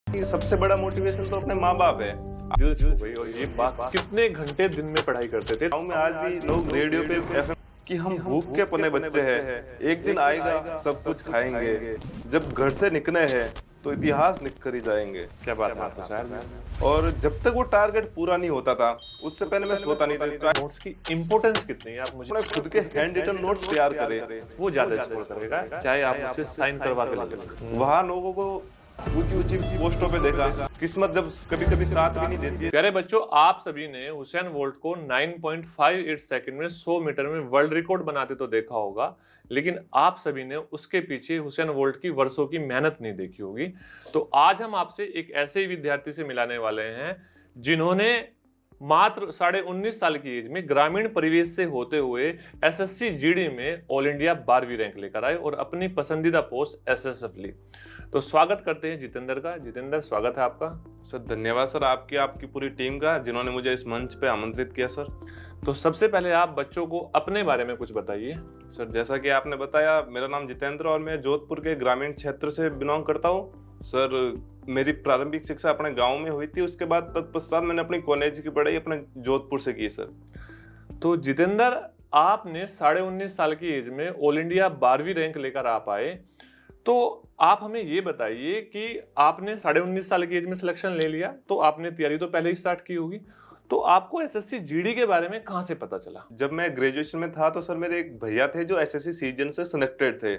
कि सबसे बड़ा मोटिवेशन तो अपने माँ बाप है। दिल छू गई। और ये बात कितने घंटे दिन में पढ़ाई करते थे? गाँव में आज भी लोग रेडियो पे एफएम कि हम भूख के पले बच्चे हैं, एक दिन आएगा सब कुछ खाएंगे। जब घर से निकले हैं तो इतिहास लिख कर ही जाएंगे। क्या बात है, आप तो शायर में। और जब तक वो टारगेट पूरा नहीं होता था उससे पहले मैं सोता नहीं था। नोट्स की इम्पोर्टेंस कितनी है आप मुझे अपने खुद के हैंड रिटन नोट्स तैयार करें, वो ज्यादा स्कोर करेगा, चाहे आप मुझसे साइन करवा के ले। वहाँ लोगों को ऊंची ऊंची पोस्टों पे देखा, किस्मत जब कभी कभी साथ भी नहीं देती है। प्यारे बच्चों, आप सभी ने हुसैन बोल्ट को 9.58 सेकंड में 100 मीटर में वर्ल्ड रिकॉर्ड बनाते तो देखा होगा, लेकिन आप सभी ने उसके पीछे हुसैन बोल्ट की वर्षों की मेहनत नहीं देखी होगी। तो आज हम आपसे एक ऐसे ही विद्यार्थी से मिलाने वाले हैं जिन्होंने मात्र 19.5 साल की एज में ग्रामीण परिवेश से होते हुए एसएससी जीडी में ऑल इंडिया 12वीं रैंक लेकर आए और अपनी पसंदीदा पोस्ट एसएसएफ ली। तो स्वागत करते हैं जितेंद्र का। जितेंद्र, स्वागत है आपका। सर धन्यवाद सर, आपकी पूरी टीम का जिन्होंने मुझे इस मंच पे आमंत्रित किया सर। तो सबसे पहले आप बच्चों को अपने बारे में कुछ बताइए। सर जैसा कि आपने बताया, मेरा नाम जितेंद्र और मैं जोधपुर के ग्रामीण क्षेत्र से बिलोंग करता हूँ। सर मेरी प्रारंभिक शिक्षा अपने गांव में हुई थी, उसके बाद तत्पश्चात मैंने अपनी कॉलेज की पढ़ाई अपने जोधपुर से की सर। तो जितेंद्र, आपने 19.5 साल की एज में ऑल इंडिया 12वीं रैंक लेकर आप आए। तो आप हमें ये बताइए कि आपने 19.5 साल की एज में सिलेक्शन ले लिया, तो आपने तैयारी तो पहले ही स्टार्ट की होगी, तो आपको एसएससी जीडी के बारे में कहां से पता चला? जब मैं ग्रेजुएशन में था तो सर मेरे एक भैया थे जो एसएससी सीजन से सिलेक्टेड थे।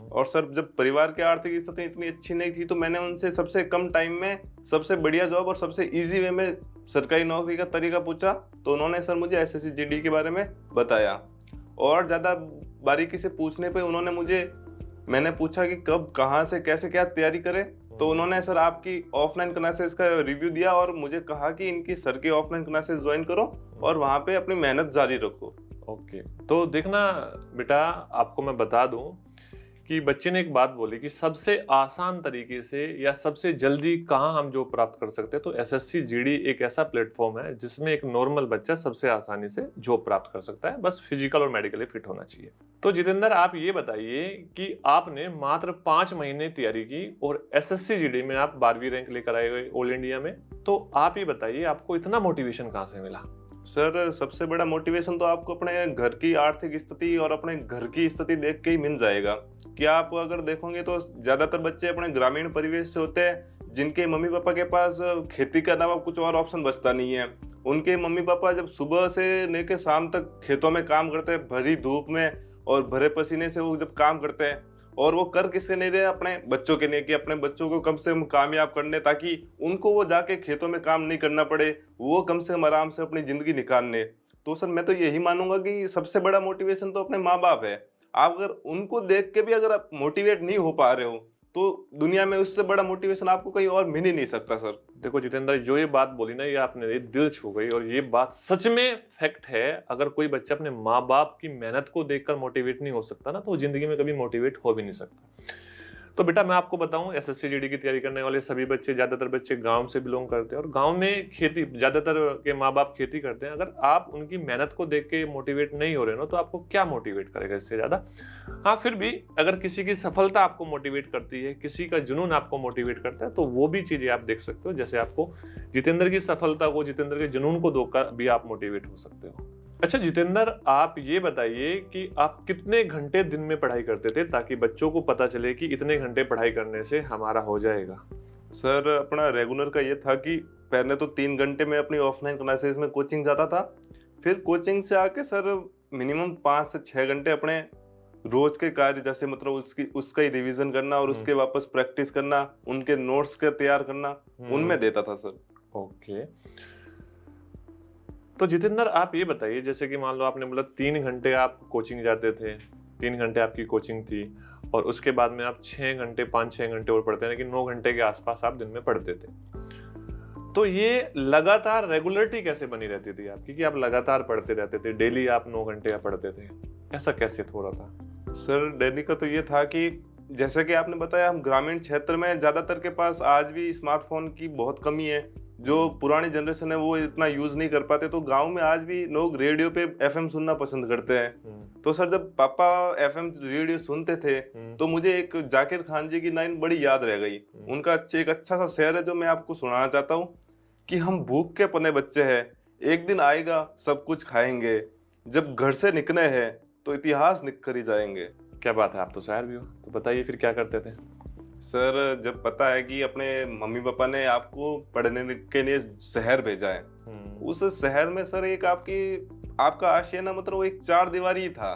और सर जब परिवार की आर्थिक स्थिति इतनी अच्छी नहीं थी तो मैंने उनसे सबसे कम टाइम में सबसे बढ़िया जॉब और सबसे इजी वे में सरकारी नौकरी का तरीका पूछा, तो उन्होंने सर मुझे एसएससी जीडी के बारे में बताया। और ज़्यादा बारीकी से पूछने पे मैंने पूछा कि कब, कहाँ से, कैसे, क्या तैयारी करें, तो उन्होंने सर आपकी ऑफलाइन क्लासेस का रिव्यू दिया और मुझे कहा कि इनकी सर की ऑफलाइन क्लासेस ज्वाइन करो और वहाँ पे अपनी मेहनत जारी रखो। ओके, तो देखना बेटा, आपको मैं बता दूं कि बच्चे ने एक बात बोली कि सबसे आसान तरीके से या सबसे जल्दी कहाँ हम जॉब प्राप्त कर सकते हैं, तो एसएससी जीडी एक ऐसा प्लेटफॉर्म है जिसमें एक नॉर्मल बच्चा सबसे आसानी से जॉब प्राप्त कर सकता है, बस फिजिकल और मेडिकली फिट होना चाहिए। तो जितेंद्र, आप ये बताइए कि आपने मात्र 5 महीने तैयारी की और एसएससी जीडी में आप 12वीं रैंक लेकर आए हुए ऑल इंडिया में, तो आप ये बताइए आपको इतना मोटिवेशन कहाँ से मिला? सर सबसे बड़ा मोटिवेशन तो आपको अपने घर की आर्थिक स्थिति और अपने घर की स्थिति देख के ही मिल जाएगा। कि आप अगर देखोगे तो ज्यादातर बच्चे अपने ग्रामीण परिवेश से होते हैं जिनके मम्मी पापा के पास खेती के अलावा कुछ और ऑप्शन बचता नहीं है। उनके मम्मी पापा जब सुबह से लेकर शाम तक खेतों में काम करते हैं, भरी धूप में और भरे पसीने से वो जब काम करते हैं, और वो कर किसके नहीं रहे, अपने बच्चों के लिए, कि अपने बच्चों को कम से कम कामयाब करने, ताकि उनको वो जाके खेतों में काम नहीं करना पड़े, वो कम से कम आराम से अपनी जिंदगी निकालने। तो सर मैं तो यही मानूंगा कि सबसे बड़ा मोटिवेशन तो अपने माँ बाप है। आप अगर उनको देख के भी अगर आप मोटिवेट नहीं हो पा रहे हो तो दुनिया में उससे बड़ा मोटिवेशन आपको कहीं और मिल ही नहीं सकता सर। देखो जितेंद्र, जो ये बात बोली ना, ये आपने दिल छू गई और ये बात सच में फैक्ट है। अगर कोई बच्चा अपने माँ बाप की मेहनत को देखकर मोटिवेट नहीं हो सकता ना, तो वो जिंदगी में कभी मोटिवेट हो भी नहीं सकता। तो बेटा मैं आपको बताऊं, एसएससी जीडी की तैयारी करने वाले सभी बच्चे, ज्यादातर बच्चे गांव से बिलोंग करते हैं और गांव में खेती, ज्यादातर के माँ बाप खेती करते हैं। अगर आप उनकी मेहनत को देख के मोटिवेट नहीं हो रहे हो तो आपको क्या मोटिवेट करेगा इससे ज्यादा? हाँ, फिर भी अगर किसी की सफलता आपको मोटिवेट करती है, किसी का जुनून आपको मोटिवेट करता है, तो वो भी चीजें आप देख सकते हो। जैसे आपको जितेंद्र की सफलता को, जितेंद्र के जुनून को देखकर भी आप मोटिवेट हो सकते हो। अच्छा जितेंद्र, आप ये बताइए कि आप कितने घंटे दिन में पढ़ाई करते थे, ताकि बच्चों को पता चले कि इतने घंटे पढ़ाई करने से हमारा हो जाएगा? सर अपना रेगुलर का ये था कि पहले तो 3 घंटे में अपनी ऑफलाइन क्लासेस में कोचिंग जाता था, फिर कोचिंग से आके सर मिनिमम 5 से 6 घंटे अपने रोज के कार्य, जैसे मतलब उसका ही रिवीजन करना और उसके वापस प्रैक्टिस करना, उनके नोट्स के तैयार करना, उनमें देता था सर। ओके, तो जितेंद्र आप ये बताइए, जैसे कि मान लो आपने बोला 3 घंटे आप कोचिंग जाते थे, 3 घंटे आपकी कोचिंग थी और उसके बाद में आप 6 घंटे, 5-6 घंटे और पढ़ते हैं, लेकिन 9 घंटे के आसपास आप दिन में पढ़ते थे। तो ये लगातार रेगुलरिटी कैसे बनी रहती थी आपकी कि आप लगातार पढ़ते रहते थे, डेली आप 9 घंटे पढ़ते थे? ऐसा कैसे हो रहा था? सर डेली का तो ये था कि जैसे कि आपने बताया, हम ग्रामीण क्षेत्र में ज्यादातर के पास आज भी स्मार्टफोन की बहुत कमी है, जो पुरानी जनरेशन है वो इतना यूज नहीं कर पाते, तो गांव में आज भी लोग रेडियो पे एफएम सुनना पसंद करते हैं। तो सर जब पापा एफएम रेडियो सुनते थे तो मुझे एक जाकिर खान जी की लाइन बड़ी याद रह गई। उनका एक अच्छा सा शेर है जो मैं आपको सुनाना चाहता हूँ कि हम भूख के पने बच्चे हैं, एक दिन आएगा सब कुछ खाएंगे, जब घर से निकले हैं तो इतिहास लिख कर ही जाएंगे। क्या बात है, आप तो शायर भी हो, तो बताइए फिर क्या करते थे? सर जब पता है कि अपने मम्मी पापा ने आपको पढ़ने के लिए शहर भेजा है, उस शहर में सर एक आपका आशियाना मतलब वो एक चार दीवारी ही था।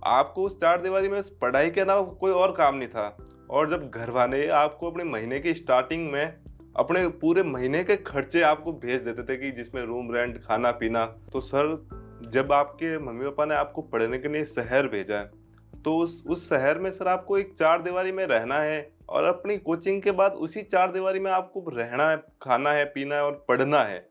आपको उस चार दीवारी में पढ़ाई के अलावा कोई और काम नहीं था। और जब घर वाले आपको अपने महीने की स्टार्टिंग में अपने पूरे महीने के खर्चे आपको भेज देते थे कि जिसमें रूम रेंट खाना पीना, तो सर जब आपके मम्मी पापा ने आपको पढ़ने के लिए शहर भेजा है तो उस शहर में सर आपको एक चार दीवारी में रहना है और अपनी कोचिंग के बाद उसी चार दीवारी में आपको रहना है, खाना है, पीना है और पढ़ना है।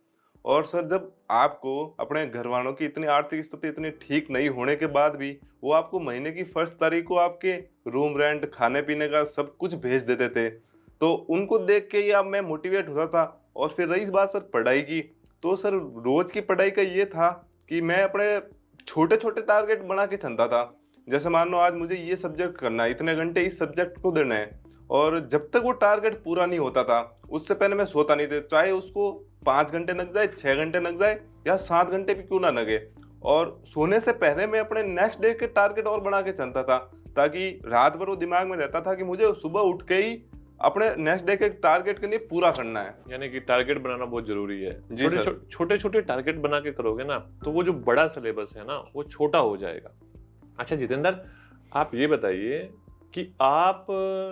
और सर जब आपको अपने घर वालों की इतनी आर्थिक स्थिति इतनी ठीक नहीं होने के बाद भी वो आपको महीने की फर्स्ट तारीख को आपके रूम रेंट खाने पीने का सब कुछ भेज देते थे, तो उनको देख के ही अब मैं मोटिवेट होता था। और फिर रही बात सर पढ़ाई की, तो सर रोज की पढ़ाई का ये था कि मैं अपने छोटे छोटे टारगेट बना के चलता था। जैसे मान लो आज मुझे ये सब्जेक्ट करना है, इतने घंटे इस सब्जेक्ट को देना है, और जब तक वो टारगेट पूरा नहीं होता था उससे पहले मैं सोता नहीं था, चाहे उसको 5 घंटे लग जाए, 6 घंटे लग जाए या 7 घंटे भी क्यों ना लगे। और सोने से पहले मैं अपने नेक्स्ट डे के टारगेट और बना के चलता था, ताकि रात भर वो दिमाग में रहता था कि मुझे सुबह उठ के ही अपने नेक्स्ट डे के टारगेट के लिए पूरा करना है। यानी कि टारगेट बनाना बहुत जरूरी है। जी सर। छोटे छोटे टारगेट बना के करोगे ना तो वो जो बड़ा सिलेबस है ना वो छोटा हो जाएगा। अच्छा जितेंद्र, आप ये बताइए कि आप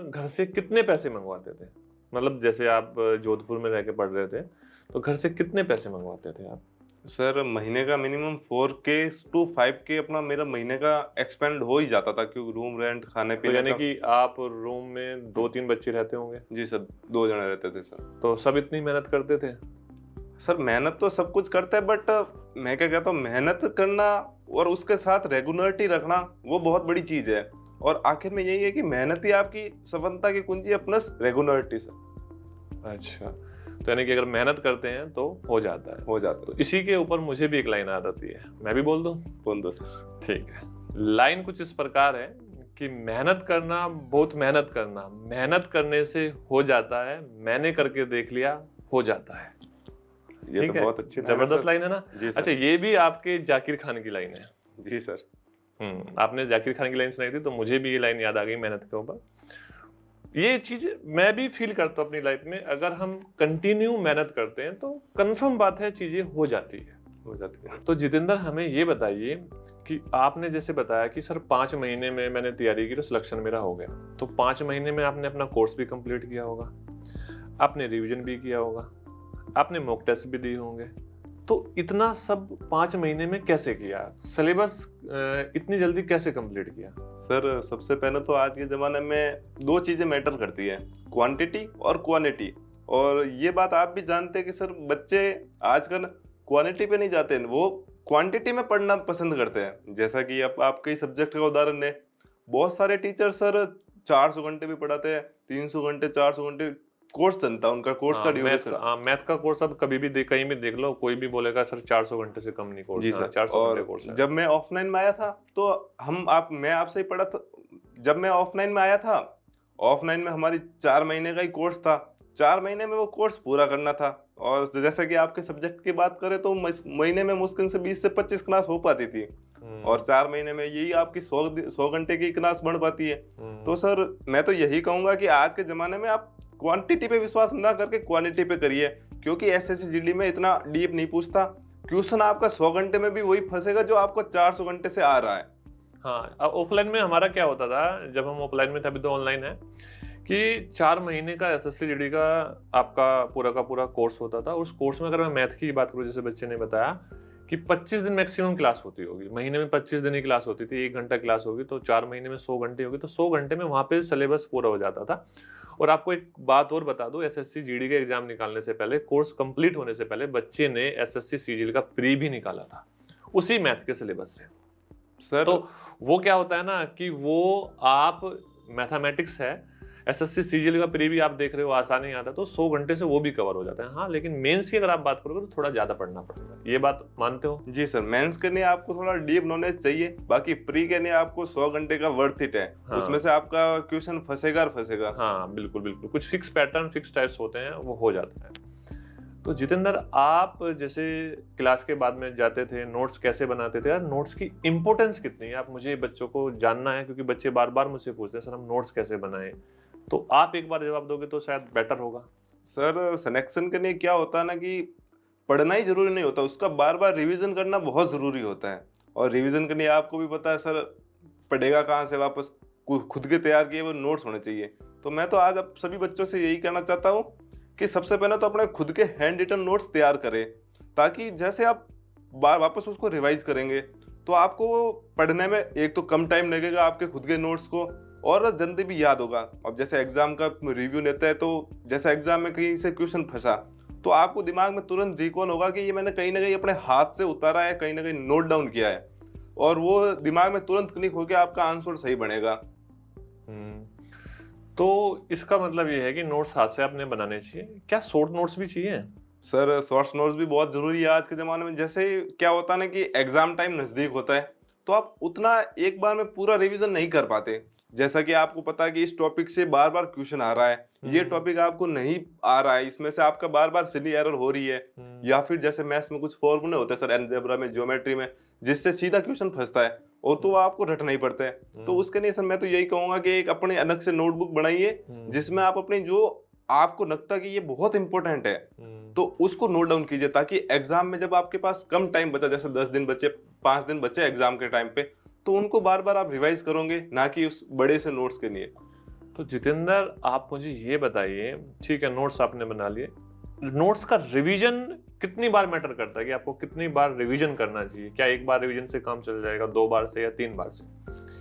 घर से कितने पैसे मंगवाते थे? मतलब जैसे आप जोधपुर में रह के पढ़ रहे थे तो घर से कितने पैसे मंगवाते थे आप? सर महीने का मिनिमम 4K to 5K अपना मेरा महीने का एक्सपेंड हो ही जाता था, क्योंकि रूम रेंट खाने तो पीने यानी का। कि आप रूम में 2-3 बच्चे रहते होंगे? जी सर, 2 जने रहते थे सर। तो सब इतनी मेहनत करते थे? सर मेहनत तो सब कुछ करते हैं, बट मैं क्या कहता हूँ, मेहनत करना और उसके साथ रेगुलरिटी रखना वो बहुत बड़ी चीज है। और आखिर में यही है कि मेहनत ही आपकी सफलता की कुंजी है, प्लस रेगुलरिटी सर। अच्छा, तो यानी कि अगर मेहनत करते हैं तो हो जाता है। हो जाता तो इसी के ऊपर मुझे भी एक लाइन याद आती है, मैं भी बोल दूं? है। बोल दो सर। ठीक है। लाइन कुछ इस प्रकार है कि मेहनत करना, बहुत मेहनत करना, मेहनत करने से हो जाता है, मैंने करके देख लिया, हो जाता है। ये ठीक तो है, बहुत अच्छी लाइन है जबरदस्त सर। लाइन है ना? जी सर। अच्छा, ये भी आपके जाकिर खान की लाइन है। जी सर। आपने जाकिर खान की लाइन सुनाई थी तो मुझे भी ये लाइन याद आ गई मेहनत के ऊपर। ये चीज मैं भी फील करता हूँ अपनी लाइफ में, अगर हम कंटिन्यू मेहनत करते हैं तो कंफर्म बात है चीजें हो जाती है। हो जाती है। तो जितेंद्र हमें ये बताइए कि आपने जैसे बताया कि सर 5 महीने में मैंने तैयारी की तो सिलेक्शन मेरा हो गया, तो 5 महीने में आपने अपना कोर्स भी कंप्लीट किया होगा, आपने रिवीजन भी किया होगा, आपने मॉक टेस्ट भी दिए होंगे, तो इतना सब 5 महीने में कैसे किया? सिलेबस इतनी जल्दी कैसे कंप्लीट किया? सर सबसे पहले तो आज के ज़माने में 2 चीज़ें मैटर करती है, क्वांटिटी और क्वालिटी। और ये बात आप भी जानते हैं कि सर बच्चे आजकल क्वालिटी पे नहीं जाते हैं, वो क्वांटिटी में पढ़ना पसंद करते हैं। जैसा कि अब आपके ही सब्जेक्ट का उदाहरण है, बहुत सारे टीचर सर 400 घंटे भी पढ़ाते हैं, 300 घंटे, 400 घंटे कोर्स चलता है उनका, कोर्स का ड्यूरेशन। मैथ का कोर्स अब कभी भी कहीं भी देख लो, कोई भी बोलेगा सर 400 घंटे से कम नहीं कोर्स। जी सर। 400 घंटे और कोर्स है। जब मैं ऑफलाइन में आया था तो मैं आपसे ही पढ़ा था। जब मैं ऑफलाइन में आया था, ऑफलाइन में हमारी 4 महीने का ही कोर्स था, 4 महीने में वो कोर्स पूरा करना था। और जैसा कि आपके सब्जेक्ट की बात करें तो महीने में मुश्किल से 20 से 25 क्लास हो पाती थी, और 4 महीने में यही आपकी 100 घंटे की क्लास बढ़ पाती है। तो सर मैं तो यही कहूंगा कि आज के ज़माने में आप क्वांटिटी पे विश्वास ना करके क्वालिटी पे करिए, क्योंकि एसएससी जीडी में इतना डीप नहीं पूछता। क्वेश्चन आपका 100 घंटे में भी वही फंसेगा जो आपको 400 घंटे से आ रहा है। हाँ, अब ऑफलाइन में हमारा क्या होता था, जब हम ऑफलाइन में थे, अभी तो ऑनलाइन है, कि 4 महीने का एसएससी जीडी का आपका पूरा का पूरा कोर्स होता था। उस कोर्स में अगर मैं मैथ की बात करूँ, जैसे बच्चे ने बताया कि 25 दिन मैक्सिमम क्लास होती होगी, महीने में 25 दिन ही क्लास होती थी, 1 घंटा क्लास होगी, तो 4 महीने में 100 घंटे होगी, तो 100 घंटे में वहाँ पे सिलेबस पूरा हो जाता था। और आपको एक बात और बता दूं, एसएससी जीडी का एग्जाम निकालने से पहले, कोर्स कंप्लीट होने से पहले, बच्चे ने एसएससी सीजीएल का प्री भी निकाला था उसी मैथ के सिलेबस से। सर तो वो क्या होता है ना कि वो आप मैथमेटिक्स है, एसएससी सीजीएल का प्री भी आप देख रहे हो आसान ही आता है, तो 100 घंटे से वो भी कवर हो जाता है। हाँ, लेकिन मेंस की अगर आप बात करोगे तो थोड़ा ज़्यादा पढ़ना पड़ेगा। ये बात मानते हो? जी सर, मेंस के लिए आपको थोड़ा डीप नॉलेज चाहिए, बाकी प्री के लिए आपको 100 घंटे का वर्थ इट है। हाँ। उसमें से आपका क्वेश्चन फंसेगा और फंसेगा। हाँ, बिल्कुल, बिल्कुल। कुछ फिक्स पैटर्न, फिक्स टाइप्स होते हैं, वो हो जाता है। तो जितेंद्र, आप जैसे क्लास के बाद में जाते थे, नोट्स कैसे बनाते थे? यार, नोट्स की इम्पोर्टेंस कितनी है? आप मुझे बच्चों को जानना है, क्योंकि बच्चे बार-बार मुझसे पूछते हैं, सर हम नोट्स कैसे बनाएँ? तो आप एक बार जवाब दोगे तो शायद बेटर होगा। सर, सिलेक्शन के लिए क्या होता है ना कि पढ़ना ही ज़रूरी नहीं होता, उसका बार-बार रिवीज़न करना बहुत ज़रूरी होता है। और रिवीज़न के लिए आपको भी पता है सर, पढ़ेगा कहाँ से वापस? खुद के तैयार किए हुए नोट्स होने चाहिए। तो मैं तो आज आप सभी बच्चों से यही कहना चाहता हूँ कि सबसे पहले तो अपने खुद के हैंड रिटन नोट्स तैयार करें, ताकि जैसे आप वापस उसको रिवाइज़ करेंगे, तो आपको वो पढ़ने में एक तो कम टाइम लगेगा आपके खुद के नोट्स को, और जल्दी भी याद होगा। अब जैसे एग्ज़ाम का रिव्यू लेते हैं, तो जैसे एग्ज़ाम में कहीं से क्वेश्चन फँसा, तो आपको दिमाग में तुरंत रिकॉल होगा कि ये मैंने कहीं न कहीं अपने हाथ से उतारा है, कहीं न कहीं नोट डाउन किया है, और वो दिमाग में तुरंत क्लिक होके आपका आंसर सही बनेगा। तो इसका मतलब ये है कि नोट्स हाथ से आपने बनाने चाहिए। क्या शॉर्ट नोट्स भी चाहिए? सर, शॉर्ट्स नोट्स भी बहुत ज़रूरी है आज के ज़माने में। जैसे क्या होता है ना कि एग्ज़ाम टाइम नज़दीक होता है, तो आप उतना एक बार में पूरा रिवीजन नहीं कर पाते। जैसा कि आपको पता है कि इस टॉपिक से बार-बार क्वेश्चन आ रहा है, ये टॉपिक आपको नहीं आ रहा है, इसमें से आपका बार-बार सिली एरर हो रही है, या फिर जैसे मैथ्स में कुछ फॉर्मूले होते हैं सर, अलजेब्रा में, ज्योमेट्री में, जिससे सीधा क्वेश्चन फँसता है, और तो आपको रटना ही पड़ता है। तो उसके लिए सर मैं तो यही कहूँगा कि एक अपनी अलग से नोटबुक बनाइए, जिसमें आप अपनी जो आपको लगता है कि ये बहुत इंपॉर्टेंट है, तो उसको नोट डाउन कीजिए, ताकि एग्जाम में जब आपके पास कम टाइम बचा, जैसे 10 दिन बचे, 5 दिन बचे एग्जाम के टाइम पे, तो उनको बार बार आप रिवाइज करोगे, ना कि उस बड़े से नोट्स के लिए। तो जितेंद्र, आप मुझे ये बताइए, ठीक है नोट्स आपने बना लिए, नोट्स का रिवीजन कितनी बार मैटर करता है? कि आपको कितनी बार रिवीजन करना चाहिए? क्या एक बार रिवीजन से काम चल जाएगा, 2 बार से या 3 बार से?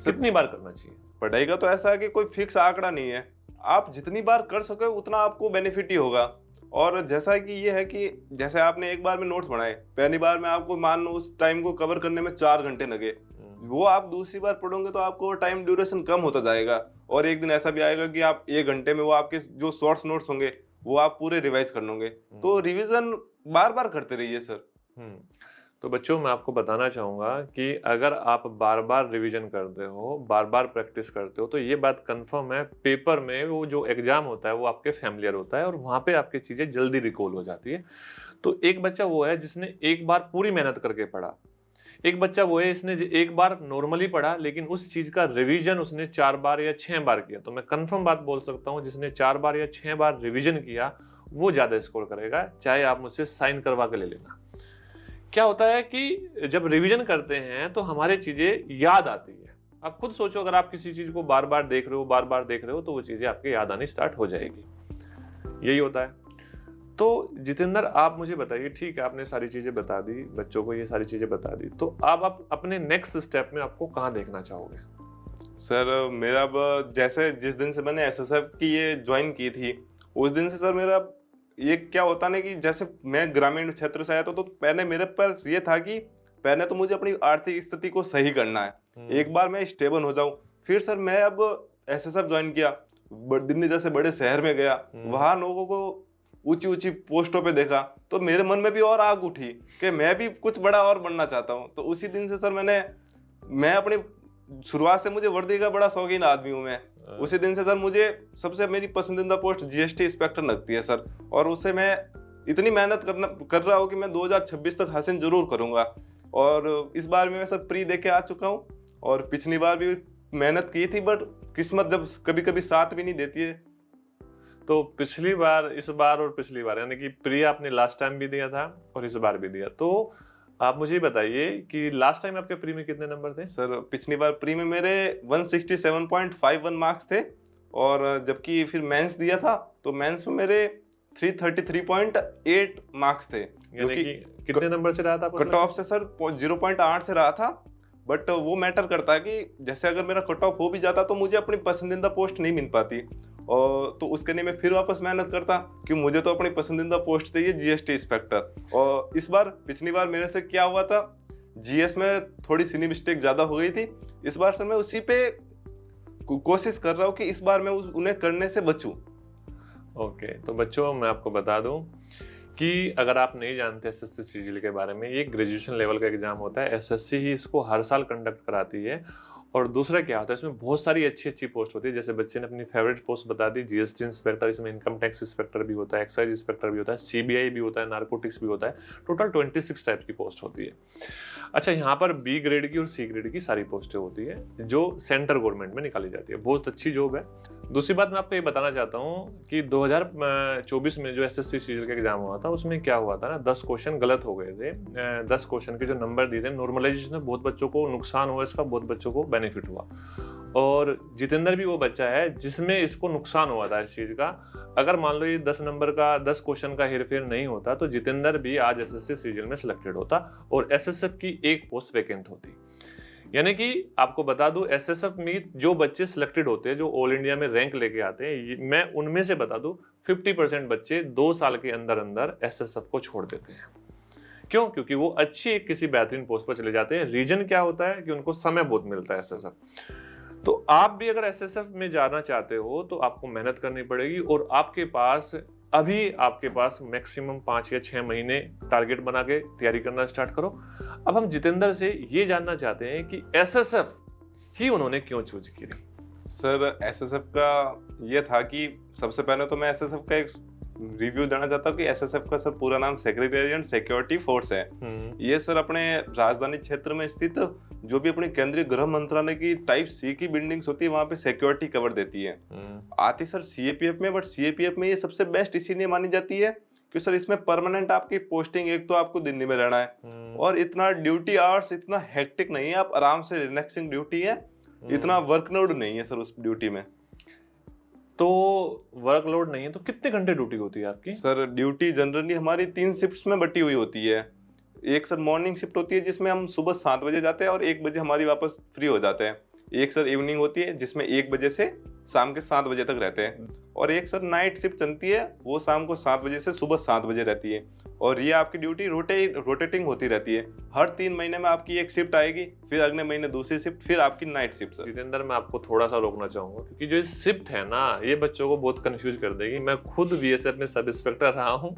कितनी बार करना चाहिए? पढ़ाई का तो ऐसा है कि कोई फिक्स आंकड़ा नहीं है, आप जितनी बार कर सके उतना आपको बेनिफिट ही होगा। और जैसा कि ये है कि जैसे आपने एक बार में नोट्स बनाए, पहली बार में आपको मान लो उस टाइम को कवर करने में 4 घंटे लगे, वो आप दूसरी बार पढ़ोगे तो आपको टाइम ड्यूरेशन कम होता जाएगा, और एक दिन ऐसा भी आएगा कि आप 1 घंटे में वो आपके जो शॉर्ट्स नोट्स होंगे वो आप पूरे रिवाइज कर लोगे। तो रिवीजन बार बार करते रहिए सर। तो बच्चों, मैं आपको बताना चाहूँगा कि अगर आप बार-बार रिवीजन करते हो, बार-बार प्रैक्टिस करते हो, तो ये बात कन्फर्म है, पेपर में वो जो एग्ज़ाम होता है, वो आपके फ़ैमिलियर होता है और वहाँ पे आपकी चीज़ें जल्दी रिकॉल हो जाती है। तो एक बच्चा वो है जिसने एक बार पूरी मेहनत करके पढ़ा। एक बच्चा वो है जिसने एक बार नॉर्मली पढ़ा, लेकिन उस चीज़ का रिवीजन उसने 4 बार या 6 बार किया। तो मैं कन्फर्म बात बोल सकता हूँ, जिसने 4 बार या 6 बार रिवीजन किया, वो ज़्यादा स्कोर करेगा, चाहे आप मुझसे साइन करवा के ले लेना। क्या होता है कि जब रिवीजन करते हैं तो हमारी चीजें याद आती है। आप खुद सोचो, अगर आप किसी चीज को बार बार देख रहे हो, बार बार देख रहे हो, तो वो चीजें आपके याद आनी स्टार्ट हो जाएगी। यही होता है। तो जितेंद्र, आप मुझे बताइए, ठीक है आपने सारी चीजें बता दी, बच्चों को ये सारी चीजें बता दी, तो अब आप अपने नेक्स्ट स्टेप में आपको कहाँ देखना चाहोगे? सर, मेरा अब जैसे जिस दिन से मैंने एसएसएफ की ये ज्वाइन की थी, उस दिन से सर मेरा ये क्या होता ना कि जैसे मैं ग्रामीण क्षेत्र से आया था, तो पहले मेरे पास ये था कि पहले तो मुझे अपनी आर्थिक स्थिति को सही करना है, एक बार मैं स्टेबल हो जाऊं। फिर सर मैं अब एसएसएफ ज्वाइन किया, दिल्ली जैसे बड़े शहर में गया, वहां लोगों को ऊंची ऊंची पोस्टों पे देखा, तो मेरे मन में भी और आग उठी कि मैं भी कुछ बड़ा और बनना चाहता हूँ। तो उसी दिन से सर मैं अपनी शुरुआत से मुझे वर्दी का बड़ा शौकीन आदमी हूँ मैं। उसी दिन से सर मुझे सबसे मेरी पसंदीदा पोस्ट जीएसटी इंस्पेक्टर लगती है सर, और उससे मैं इतनी मेहनत कर रहा हूँ कि मैं 2026 तक हासिल जरूर करूँगा। और इस बार में मैं सर प्री दे के आ चुका हूँ, और पिछली बार भी मेहनत की थी, बट किस्मत जब कभी कभी साथ भी नहीं देती है। तो पिछली बार, इस बार और पिछली बार, यानी कि प्री आपने लास्ट टाइम भी दिया था और इस बार भी दिया, तो आप मुझे बताइए कि लास्ट टाइम आपके प्री में कितने नंबर थे? सर, पिछली बार प्री में मेरे 167.51 मार्क्स थे, और जबकि फिर मेंस दिया था तो मेंस में मेरे 333.8 मार्क्स थे। यानी कि कितने नंबर से रहा था? कट ऑफ से सर 0.8 से रहा था, बट वो मैटर करता है कि जैसे अगर मेरा कट ऑफ हो भी जाता तो मुझे अपनी पसंदीदा पोस्ट नहीं मिल पाती, और तो उसके लिए मैं फिर वापस मेहनत करता कि मुझे तो अपनी पसंदीदा पोस्ट चाहिए जीएसटी इंस्पेक्टर। और इस बार, पिछली बार मेरे से क्या हुआ था, जीएस में थोड़ी सी मिस्टेक ज़्यादा हो गई थी। इस बार सर मैं उसी पे कोशिश कर रहा हूँ कि इस बार मैं उन्हें करने से बचूं। ओके, तो बच्चों मैं आपको बता दूं कि अगर आप नहीं जानते एसएससी सीजीएल के बारे में, ये ग्रेजुएशन लेवल का एग्जाम होता है। एसएससी ही इसको हर साल कंडक्ट कराती है। और दूसरा क्या होता है, इसमें बहुत सारी अच्छी अच्छी पोस्ट होती है। जैसे बच्चे ने अपनी फेवरेट पोस्ट बता दी, जीएसटी इंस्पेक्टर, इसमें इनकम टैक्स इंस्पेक्टर भी होता है, एक्साइज इंस्पेक्टर भी होता है, सीबीआई भी होता है, नारकोटिक्स भी होता है। टोटल 26 टाइप की पोस्ट होती है। अच्छा, यहाँ पर बी ग्रेड की और सी ग्रेड की सारी पोस्टें होती है जो सेंट्रल गवर्नमेंट में निकाली जाती है। बहुत अच्छी जॉब है। दूसरी बात मैं आपको ये बताना चाहता हूँ कि 2024 में जो एसएससी सीजीएल का एग्जाम हुआ था, उसमें क्या हुआ था ना, 10 क्वेश्चन गलत हो गए थे। 10 क्वेश्चन के जो नंबर दिए थे, नॉर्मलाइजेशन में बहुत बच्चों को नुकसान हुआ, इसका बहुत बच्चों को बेनिफिट हुआ। और जितेंद्र भी वो बच्चा है जिसमें इसको नुकसान हुआ था इस चीज का। अगर मान लो ये 10 क्वेश्चन का हेरफेर नहीं होता तो जितेंद्र भी आज एसएससी सीजीएल में सिलेक्टेड होता और एसएसएफ की एक पोस्ट वैकेंट होती। यानी कि आपको बता दूं, एसएसएफ में जो बच्चे सिलेक्टेड होते हैं, जो ऑल इंडिया में रैंक लेके आते हैं, मैं उनमें से बता दूं 50% बच्चे 2 साल के अंदर अंदर एसएसएफ को छोड़ देते हैं। क्यों? क्योंकि वो अच्छी एक किसी बेहतरीन पोस्ट पर चले जाते हैं। रीजन क्या होता है कि उनको समय बहुत मिलता है एसएसएफ। तो आप भी अगर एसएसएफ में जाना चाहते हो तो आपको मेहनत करनी पड़ेगी और आपके पास मैक्सिमम 5 या 6 महीने टारगेट बना के तैयारी करना स्टार्ट करो। अब हम जितेंद्र से ये जानना चाहते हैं कि एसएसएफ ही उन्होंने क्यों चूज की। सर एसएसएफ का ये था कि सबसे पहले तो मैं एसएसएफ का एक रिव्यू देना चाहता हूँ कि एसएसएफ का सर पूरा नाम सेक्रेटेरिएट सिक्योरिटी फोर्स है। ये सर अपने राजधानी क्षेत्र में स्थित जो भी अपनी केंद्रीय गृह मंत्रालय की टाइप सी की बिल्डिंग्स होती है वहां पे सिक्योरिटी कवर देती है। आती सर सीएपीएफ में, बट सीएपीएफ में ये सबसे बेस्ट इसीलिए मानी जाती है कि सर इसमें परमानेंट आपकी पोस्टिंग, एक तो आपको दिल्ली में रहना है और इतना ड्यूटी आवर्स इतना हेक्टिक नहीं है, आप आराम से रिलैक्सिंग ड्यूटी है, इतना वर्कलोड नहीं है सर उस ड्यूटी में। तो वर्कलोड नहीं है तो कितने घंटे ड्यूटी होती है आपकी? सर ड्यूटी जनरली हमारी 3 शिफ्ट्स में बटी हुई होती है। एक सर मॉर्निंग शिफ्ट होती है जिसमें हम सुबह 7 बजे जाते हैं और 1 बजे हमारी वापस फ्री हो जाते हैं। एक सर इवनिंग होती है जिसमें 1 बजे से शाम के 7 बजे तक रहते हैं और एक सर नाइट शिफ्ट चलती है, वो शाम को 7 बजे से सुबह 7 बजे रहती है और ये आपकी ड्यूटी रोटेटिंग होती रहती है। हर 3 महीने में आपकी एक शिफ्ट आएगी, फिर अगले महीने दूसरी शिफ्ट, फिर आपकी नाइट शिफ्ट। सर जितेंद्र, मैं आपको थोड़ा सा रोकना चाहूंगा क्योंकि जो शिफ्ट है ना, ये बच्चों को बहुत कंफ्यूज कर देगी। मैं खुद बीएसएफ में सब इंस्पेक्टर रहा हूँ,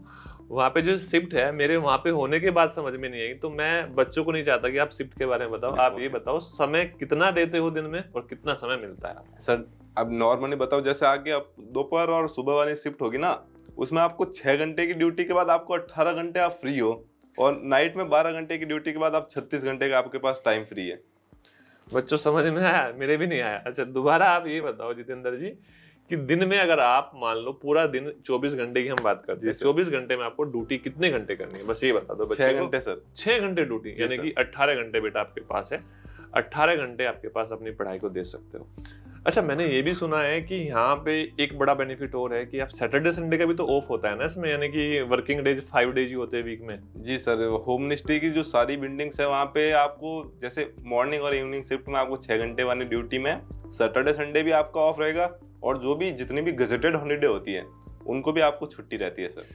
वहाँ पे जो शिफ्ट है मेरे वहाँ पे होने के बाद समझ में नहीं आई। तो मैं बच्चों को नहीं चाहता कि आप शिफ्ट के बारे में बताओ, आप ये बताओ समय कितना देते हो दिन में और कितना समय मिलता है आपको? सर अब नॉर्मली बताओ, जैसे आगे अब दोपहर और सुबह वाली शिफ्ट होगी ना, उसमें आपको 6 घंटे की ड्यूटी के बाद आपको 18 घंटे आप फ्री हो और नाइट में 12 घंटे की ड्यूटी के बाद आप 36 घंटे का आपके पास टाइम फ्री है। बच्चों समझ में आया? मेरे भी नहीं आया। अच्छा, दोबारा आप ये बताओ जितेंद्र जी कि दिन में अगर आप मान लो पूरा दिन 24 घंटे की हम बात करते हैं, 24 घंटे में आपको ड्यूटी कितने घंटे करनी है, बस ये बता दो। 6 घंटे सर। 6 घंटे ड्यूटी, यानी कि 18 घंटे बेटा आपके पास है। 18 घंटे आपके पास अपनी पढ़ाई को दे सकते हो। अच्छा, मैंने ये भी सुना है कि यहाँ पे एक बड़ा बेनिफिट और है कि आप सैटरडे संडे का भी तो ऑफ होता है ना इसमें, यानी कि वर्किंग डेज 5 डेज ही होते हैं वीक में। जी सर, होम मिनिस्ट्री की जो सारी बिल्डिंग्स है वहाँ पे आपको जैसे मॉर्निंग और इवनिंग शिफ्ट में आपको 6 घंटे वाली ड्यूटी में सैटरडे संडे भी आपका ऑफ रहेगा और जो भी जितनी भी गजेटेड हॉलीडे होती है उनको भी आपको छुट्टी रहती है सर।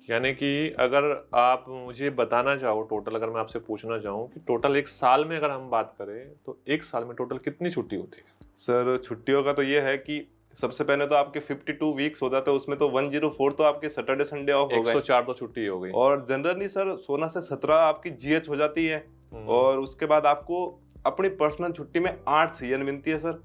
यानी कि अगर आप मुझे बताना चाहो टोटल, अगर मैं आपसे पूछना चाहूँ कि टोटल एक साल में अगर हम बात करें तो एक साल में टोटल कितनी छुट्टी होती है? सर छुट्टियों का तो ये है कि सबसे पहले तो आपके 52 वीक्स हो जाते हैं, उसमें तो 104 तो आपके सैटरडे संडे ऑफ हो गए, 104 तो छुट्टी हो गई। और जनरली सर 16 से 17 आपकी जीएच हो जाती है और उसके बाद आपको अपनी पर्सनल छुट्टी में 8 सीएन मिलती है सर,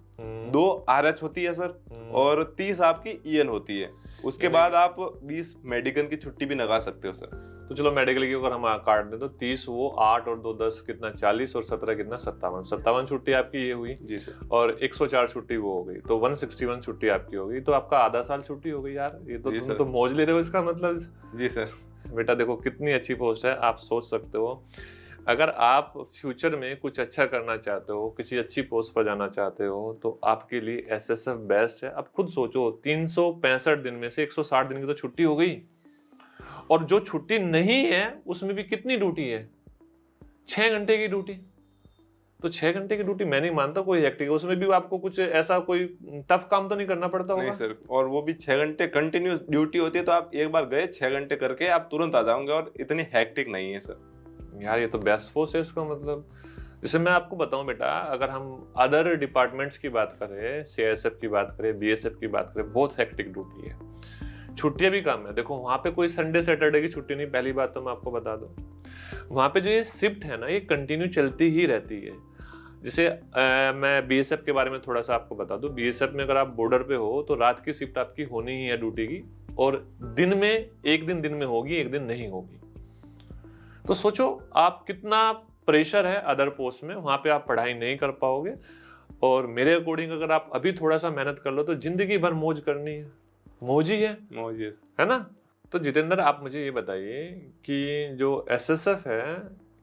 2 आरएच होती है सर और 30 आपकी ईएन होती है। उसके बाद आप 20 मेडिकल की छुट्टी भी लगा सकते हो सर। तो चलो मेडिकल की अगर हम काट दें तो 30 वो 8 और 2 10 कितना 40 और 17 कितना 57 छुट्टी आपकी ये हुई जी सर। और 104 छुट्टी वो हो गई, तो 161 छुट्टी आपकी हो गई। तो आपका आधा साल छुट्टी हो गई यार, ये तो तुम तो मौज ले रहे हो इसका मतलब। जी सर। बेटा देखो कितनी अच्छी पोस्ट है, आप सोच सकते हो अगर आप फ्यूचर में कुछ अच्छा करना चाहते हो, किसी अच्छी पोस्ट पर जाना चाहते हो तो आपके लिए एसएसएफ बेस्ट है। अब खुद सोचो 365 दिन में से 160 दिन की तो छुट्टी हो गई और जो छुट्टी नहीं है उसमें भी कितनी ड्यूटी है, 6 घंटे की ड्यूटी। तो 6 घंटे की ड्यूटी मैं नहीं मानता कोई हेक्टिक है, उसमें भी आपको कुछ ऐसा कोई टफ काम तो नहीं करना पड़ता होगा? नहीं सर, और वो भी 6 घंटे कंटिन्यूस ड्यूटी होती है, तो आप एक बार गए 6 घंटे करके आप तुरंत आ जाओगे और इतनी हेक्टिक नहीं है सर। यार ये तो बेस्ट पोस्ट है इसका मतलब। जैसे मैं आपको बताऊं बेटा, अगर हम अदर डिपार्टमेंट्स की बात करें, सीआईएसएफ की बात करें, बीएसएफ की बात करें, बहुत हेक्टिक ड्यूटी है, छुट्टियां भी कम है। देखो वहां पे कोई संडे सैटरडे की छुट्टी नहीं, पहली बात तो मैं आपको बता दूं। वहां पे जो ये शिफ्ट है ना, ये कंटिन्यू चलती ही रहती है। जैसे मैं बीएसएफ के बारे में थोड़ा सा आपको बता दूं। बीएसएफ में अगर आप बॉर्डर पे हो तो रात की शिफ्ट आपकी होनी ही है ड्यूटी की, और दिन में एक दिन में होगी, एक दिन नहीं होगी। तो सोचो आप कितना प्रेशर है अदर पोस्ट में, वहां पे आप पढ़ाई नहीं कर पाओगे। और मेरे अकॉर्डिंग अगर आप अभी थोड़ा सा मेहनत कर लो तो जिंदगी भर मौज करनी है, मौज ही है ना। तो जितेंद्र आप मुझे ये बताइए कि जो एसएसएफ है,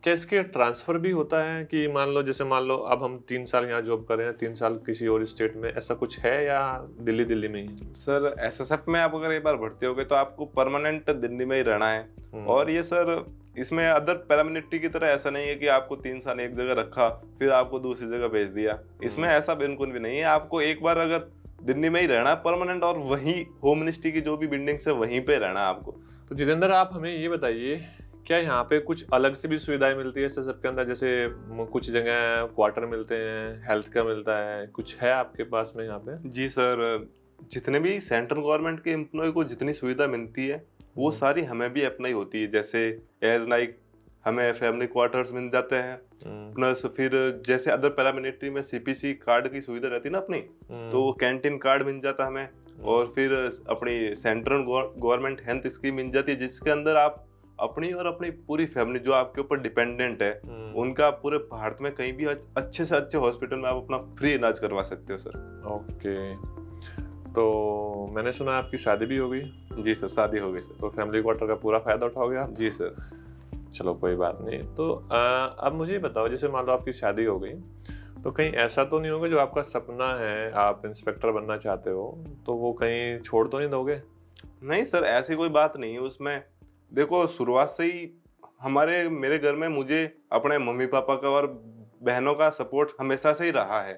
क्या इसके ट्रांसफर भी होता है कि मान लो अब हम 3 साल यहाँ जॉब कर रहे हैं, 3 साल किसी और स्टेट में, ऐसा कुछ है या दिल्ली में ही? सर एसएसएफ में आप अगर एक बार भर्ती हो गए तो आपको परमानेंट दिल्ली में ही रहना है। और ये सर इसमें अदर पैरामिलिट्री की तरह ऐसा नहीं है कि आपको 3 साल एक जगह रखा फिर आपको दूसरी जगह भेज दिया। इसमें ऐसा बिल्कुल भी नहीं है। आपको एक बार अगर दिल्ली में ही रहना है परमानेंट, और वहीं होम मिनिस्ट्री की जो भी बिल्डिंग्स है वहीं पे रहना है आपको। तो जितेंद्र आप हमें ये बताइए, क्या यहाँ पे कुछ अलग से भी सुविधाएं मिलती है एसएसएफ के अंदर? जैसे कुछ जगह क्वार्टर मिलते हैं, हेल्थ का मिलता है, कुछ है आपके पास में यहाँ पे? जी सर, जितने भी सेंट्रल गवर्नमेंट के एम्प्लॉय को जितनी सुविधा मिलती है वो सारी हमें भी अपना ही होती है। जैसे एज लाइक हमें फैमिली क्वार्टर्स मिल जाते हैं, प्लस फिर जैसे अदर पैरामिलिट्री में सीपीसी कार्ड की सुविधा रहती है ना अपनी, तो वो कैंटीन कार्ड मिल जाता है हमें। और फिर अपनी सेंट्रल गवर्नमेंट हेल्थ स्कीम मिल जाती है, जिसके अंदर आप अपनी और अपनी पूरी फैमिली जो आपके ऊपर डिपेंडेंट है उनका पूरे भारत में कहीं भी अच्छे से अच्छे हॉस्पिटल में आप अपना फ्री इलाज करवा सकते हो सर। ओके, तो मैंने सुना आपकी शादी भी हो गई? जी सर, शादी हो गई सर। तो फैमिली क्वार्टर का पूरा फायदा उठाओगे आप? जी सर। चलो कोई बात नहीं। तो अब मुझे बताओ, जैसे मान लो आपकी शादी हो गई, तो कहीं ऐसा तो नहीं होगा जो आपका सपना है, आप इंस्पेक्टर बनना चाहते हो, तो वो कहीं छोड़ तो नहीं दोगे? नहीं सर, ऐसी कोई बात नहीं है उसमें। देखो शुरुआत से ही मेरे घर में मुझे अपने मम्मी पापा का और बहनों का सपोर्ट हमेशा से ही रहा है।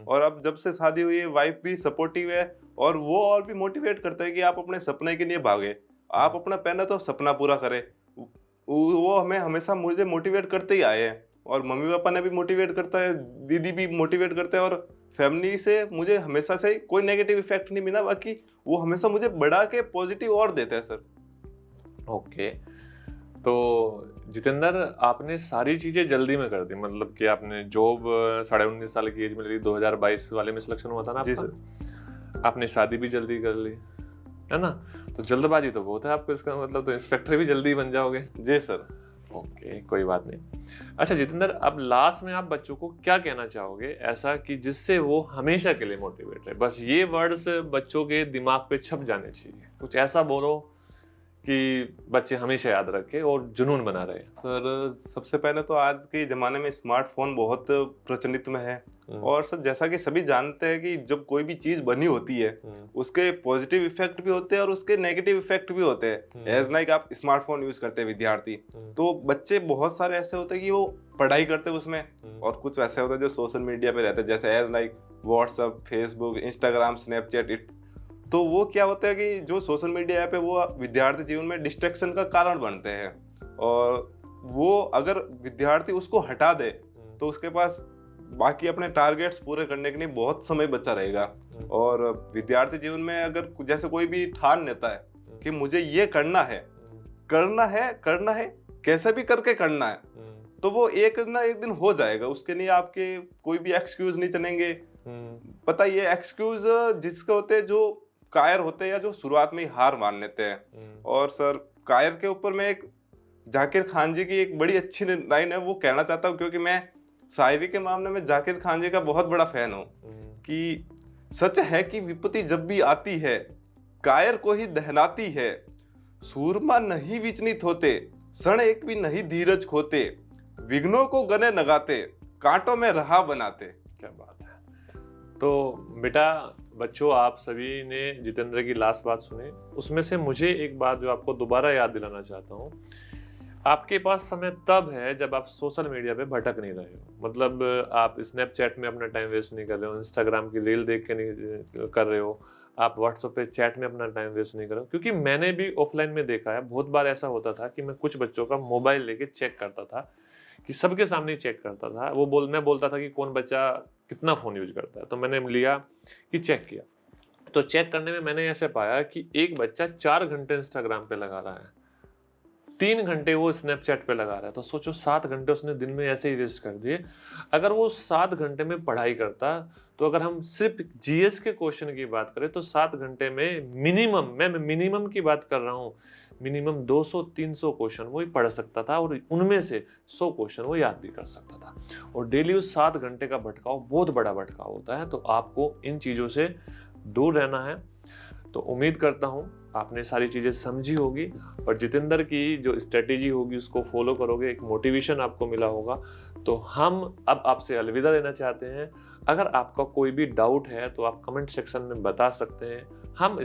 और अब जब से शादी हुई है वाइफ भी सपोर्टिव है, और वो और भी मोटिवेट करता है कि आप अपने सपने के लिए भागे, आप अपना पहले तो सपना पूरा करें। वो हमें हमेशा मुझे मोटिवेट करते ही आए हैं, और मम्मी पापा ने भी मोटिवेट करता है, दीदी भी मोटिवेट करते हैं, और फैमिली से मुझे हमेशा से कोई नेगेटिव इफेक्ट नहीं मिला, बाकी वो हमेशा मुझे बढ़ा के पॉजिटिव और देते हैं सर। ओके, तो जितेंद्र आपने सारी चीजें जल्दी में कर दी, मतलब कि आपने जॉब 19.5 साल की एज में ली, 2022 वाले में सिलेक्शन हुआ था ना आपका? जी सर। आपने शादी भी जल्दी कर ली, है ना? तो जल्दबाजी तो बहुत है आपको, इसका मतलब तो इंस्पेक्टर भी जल्दी बन जाओगे। जी सर। ओके, कोई बात नहीं। अच्छा जितेंद्र, अब लास्ट में आप बच्चों को क्या कहना चाहोगे ऐसा कि जिससे वो हमेशा के लिए मोटिवेट रहे? बस ये वर्ड्स बच्चों के दिमाग पे छप जाने चाहिए, कुछ ऐसा बोलो कि बच्चे हमेशा याद रखें और जुनून बना रहे। सर सबसे पहले तो आज के ज़माने में स्मार्टफोन बहुत प्रचलित में है, और सर जैसा कि सभी जानते हैं कि जब कोई भी चीज़ बनी होती है उसके पॉजिटिव इफेक्ट भी होते हैं और उसके नेगेटिव इफेक्ट भी होते हैं। एज लाइक आप स्मार्टफोन यूज़ करते हैं विद्यार्थी, तो बच्चे बहुत सारे ऐसे होते हैं कि वो पढ़ाई करते हैं उसमें, और कुछ ऐसे होते हैं जो सोशल मीडिया पे रहते हैं, जैसे as like WhatsApp, Facebook, Instagram, Snapchat. तो वो क्या होता है कि जो सोशल मीडिया ऐप है वो विद्यार्थी जीवन में डिस्ट्रैक्शन का कारण बनते हैं, और वो अगर विद्यार्थी उसको हटा दे तो उसके पास बाकी अपने टारगेट्स पूरे करने के लिए बहुत समय बचा रहेगा। और विद्यार्थी जीवन में अगर जैसे कोई भी ठान लेता है कि मुझे ये करना है कैसे भी करके करना है, तो वो एक ना एक दिन हो जाएगा। उसके लिए आपके कोई भी एक्सक्यूज नहीं चलेंगे। पता ये एक्सक्यूज जिसके होते हैं जो कायर होते हैं या जो शुरुआत में ही हार मान लेते हैं। और सर कायर के ऊपर मैं एक जाकिर खान जी की एक बड़ी अच्छी लाइन है वो कहना चाहता हूँ, क्योंकि मैं शायरी के मामले में जाकिर खान जी का बहुत बड़ा फैन हूँ, कि सच है कि विपत्ति जब भी आती है कायर को ही दहनाती है, सूरमा नहीं विचलित होते, क्षण एक भी नहीं धीरज खोते, विघ्नों को गले लगाते, कांटों में राह बनाते। क्या बात है। तो बेटा बच्चों, आप सभी ने जितेंद्र की लास्ट बात सुनी, उसमें से मुझे एक बात जो आपको दोबारा याद दिलाना चाहता हूँ, आपके पास समय तब है जब आप सोशल मीडिया पे भटक नहीं रहे हो। मतलब आप स्नैपचैट में अपना टाइम वेस्ट नहीं कर रहे हो, इंस्टाग्राम की रील देख के नहीं कर रहे हो, आप व्हाट्सएप पे चैट में अपना टाइम वेस्ट नहीं कर रहे हो। क्योंकि मैंने भी ऑफलाइन में देखा है, बहुत बार ऐसा होता था कि मैं कुछ बच्चों का मोबाइल लेके चेक करता था कि सबके सामने ही चेक करता था। मैं बोलता था कि कौन बच्चा कितना फ़ोन यूज़ करता है, तो मैंने लिया कि चेक किया। तो चेक करने में मैंने ऐसे पाया कि एक बच्चा 4 घंटे इंस्टाग्राम पे लगा रहा है, 3 घंटे वो स्नैपचैट पे लगा रहा है। तो सोचो 7 घंटे उसने दिन में ऐसे ही वेस्ट कर दिए। अगर वो 7 घंटे में पढ़ाई करता, तो अगर हम सिर्फ़ जीएस के क्वेश्चन की बात करें तो 7 घंटे में मैं मिनिमम की बात कर रहा हूँ, मिनिमम 200-300 क्वेश्चन वो ही पढ़ सकता था और उनमें से 100 क्वेश्चन वो याद भी कर सकता था। और डेली उस 7 घंटे का भटकाव बहुत बड़ा भटकाव होता है, तो आपको इन चीज़ों से दूर रहना है। तो उम्मीद करता हूँ आपने सारी चीज़ें समझी होगी और जितेंद्र की जो स्ट्रैटेजी होगी उसको फॉलो करोगे, एक मोटिवेशन आपको मिला होगा। तो हम अब आपसे अलविदा लेना चाहते हैं। अगर आपका कोई भी डाउट है तो आप कमेंट सेक्शन में बता सकते हैं। हम